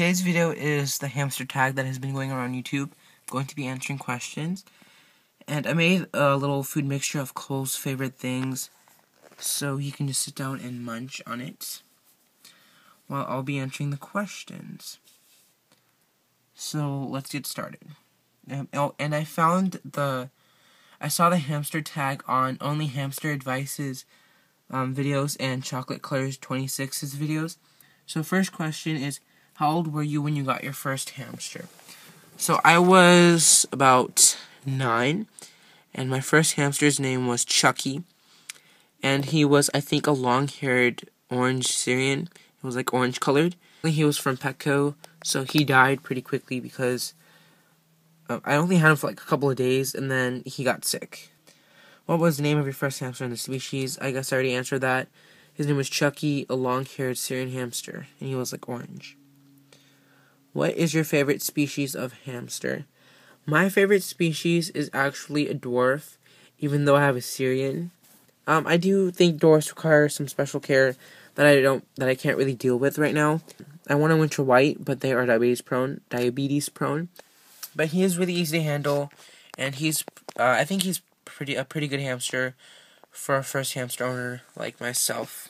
today's video is the hamster tag that has been going around YouTube. I'm going to be answering questions. And I made a little food mixture of Cole's favorite things, so he can just sit down and munch on it while I'll be answering the questions. So let's get started. And I saw the hamster tag on Only Hamster Advice's videos and Chocolate Colors 26's videos. So first question is, how old were you when you got your first hamster? So I was about 9, and my first hamster's name was Chucky, and he was, I think, a long-haired orange Syrian. He was like orange colored. He was from Petco, so he died pretty quickly because I only had him for like a couple of days, and then he got sick. What was the name of your first hamster in the species? I guess I already answered that. His name was Chucky, a long-haired Syrian hamster, and he was like orange. What is your favorite species of hamster? My favorite species is actually a dwarf, even though I have a Syrian. I do think dwarfs require some special care that I can't really deal with right now. I want a winter white, but they are diabetes prone. But he is really easy to handle, and I think he's a pretty good hamster for a first hamster owner like myself.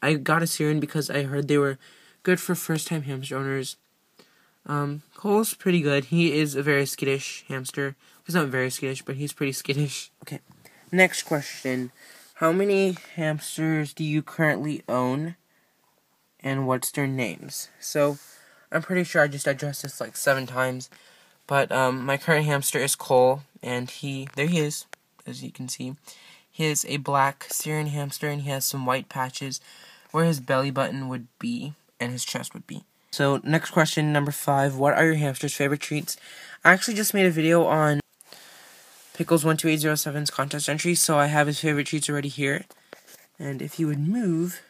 I got a Syrian because I heard they were good for first-time hamster owners. Cole's pretty good. He is a very skittish hamster. He's not very skittish, but he's pretty skittish. Okay, next question. How many hamsters do you currently own, and what's their names? So, I'm pretty sure I just addressed this like 7 times, but my current hamster is Cole, and there he is, as you can see. He is a black Syrian hamster, and he has some white patches where his belly button would be, and his chest would be. So, next question, number 5. What are your hamster's favorite treats? I actually just made a video on Pickles12807's contest entry, so I have his favorite treats already here. And if you would move,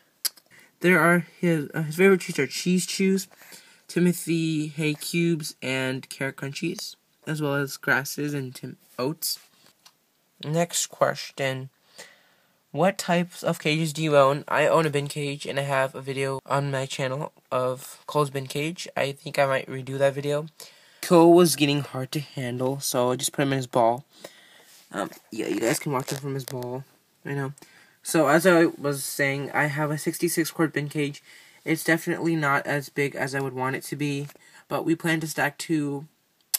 there are his favorite treats are cheese chews, Timothy hay cubes, and carrot crunchies, as well as grasses and oats. Next question. What types of cages do you own? I own a bin cage, and I have a video on my channel of Cole's bin cage. I think I might redo that video. Cole was getting hard to handle, so I just put him in his ball. Yeah, you guys can watch him from his ball right now. So, as I was saying, I have a 66-quart bin cage. It's definitely not as big as I would want it to be, but we plan to stack 2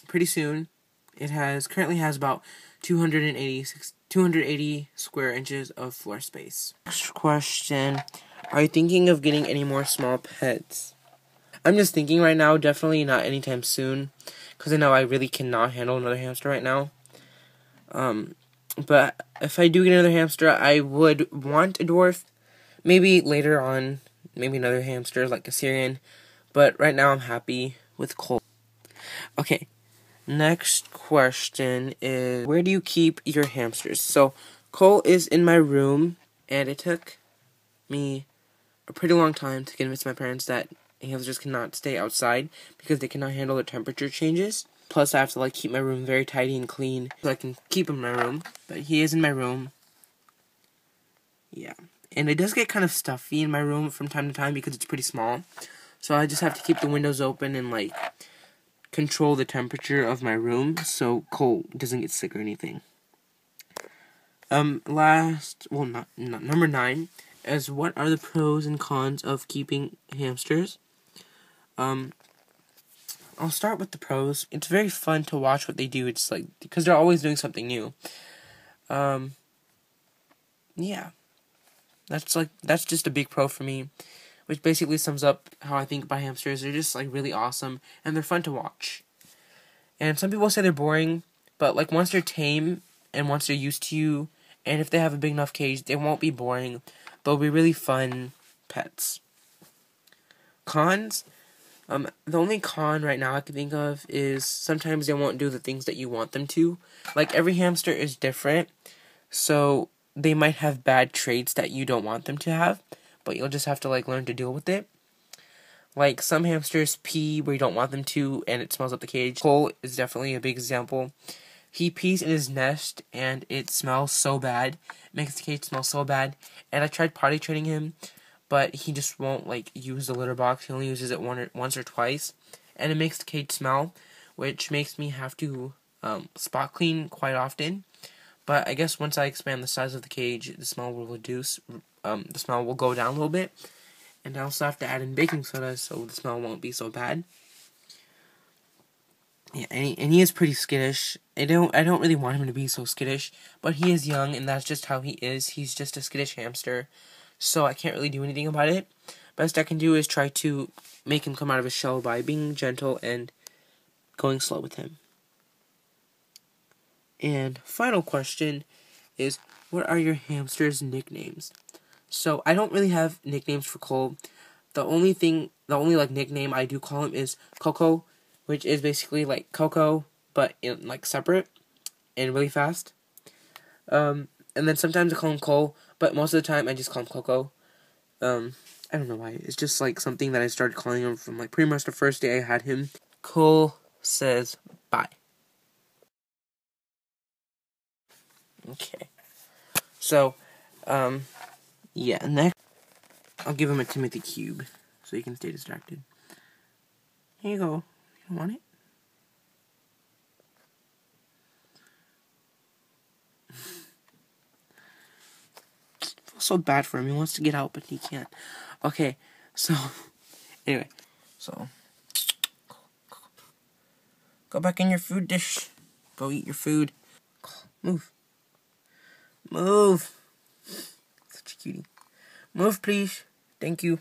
pretty soon. It currently has about 280 square inches of floor space. Next question. Are you thinking of getting any more small pets? I'm just thinking right now, definitely not anytime soon, because I know I really cannot handle another hamster right now. But if I do get another hamster, I would want a dwarf. Maybe later on, maybe another hamster like a Syrian. But right now I'm happy with Cole. Okay. Next question is, where do you keep your hamsters? So, Cole is in my room, and it took me a pretty long time to convince my parents that hamsters cannot stay outside because they cannot handle the temperature changes. Plus, I have to keep my room very tidy and clean so I can keep him in my room. But he is in my room. Yeah. And it does get kind of stuffy in my room from time to time because it's pretty small. So I just have to keep the windows open and control the temperature of my room so Cole doesn't get sick or anything. Number 9 is, what are the pros and cons of keeping hamsters? I'll start with the pros. It's very fun to watch what they do. It's because they're always doing something new. Yeah. That's just a big pro for me, which basically sums up how I think about hamsters. They're just really awesome, and they're fun to watch. And some people say they're boring, but once they're tame and once they're used to you, and if they have a big enough cage, they won't be boring. They'll be really fun pets. Cons? The only con right now I can think of is sometimes they won't do the things that you want them to. Every hamster is different, so they might have bad traits that you don't want them to have, but you'll just have to learn to deal with it. Some hamsters pee where you don't want them to, and it smells up the cage. Cole is definitely a big example. He pees in his nest, and it smells so bad. It makes the cage smell so bad. And I tried potty training him, but he just won't like use the litter box. He only uses it once or twice, and it makes the cage smell, which makes me have to spot clean quite often. But I guess once I expand the size of the cage, the smell will reduce. The smell will go down a little bit, and I also have to add in baking soda so the smell won't be so bad. Yeah, and he is pretty skittish. I don't really want him to be so skittish, but he is young, and that's just how he is. He's just a skittish hamster, so I can't really do anything about it. Best I can do is try to make him come out of his shell by being gentle and going slow with him. And final question is, what are your hamster's nicknames? So I don't really have nicknames for Cole. The only like nickname I do call him is Coco, which is basically like Coco, but in like separate and really fast. And then sometimes I call him Cole, but most of the time I just call him Coco. I don't know why. It's just like something that I started calling him from like pretty much the first day I had him. Cole says bye. Okay. So, yeah, next I'll give him a Timothy cube so he can stay distracted. Here you go. You want it? I feel so bad for him. He wants to get out, but he can't. Okay, so, anyway. So, go back in your food dish. Go eat your food. Move. Move. Such a cutie. Move, please. Thank you.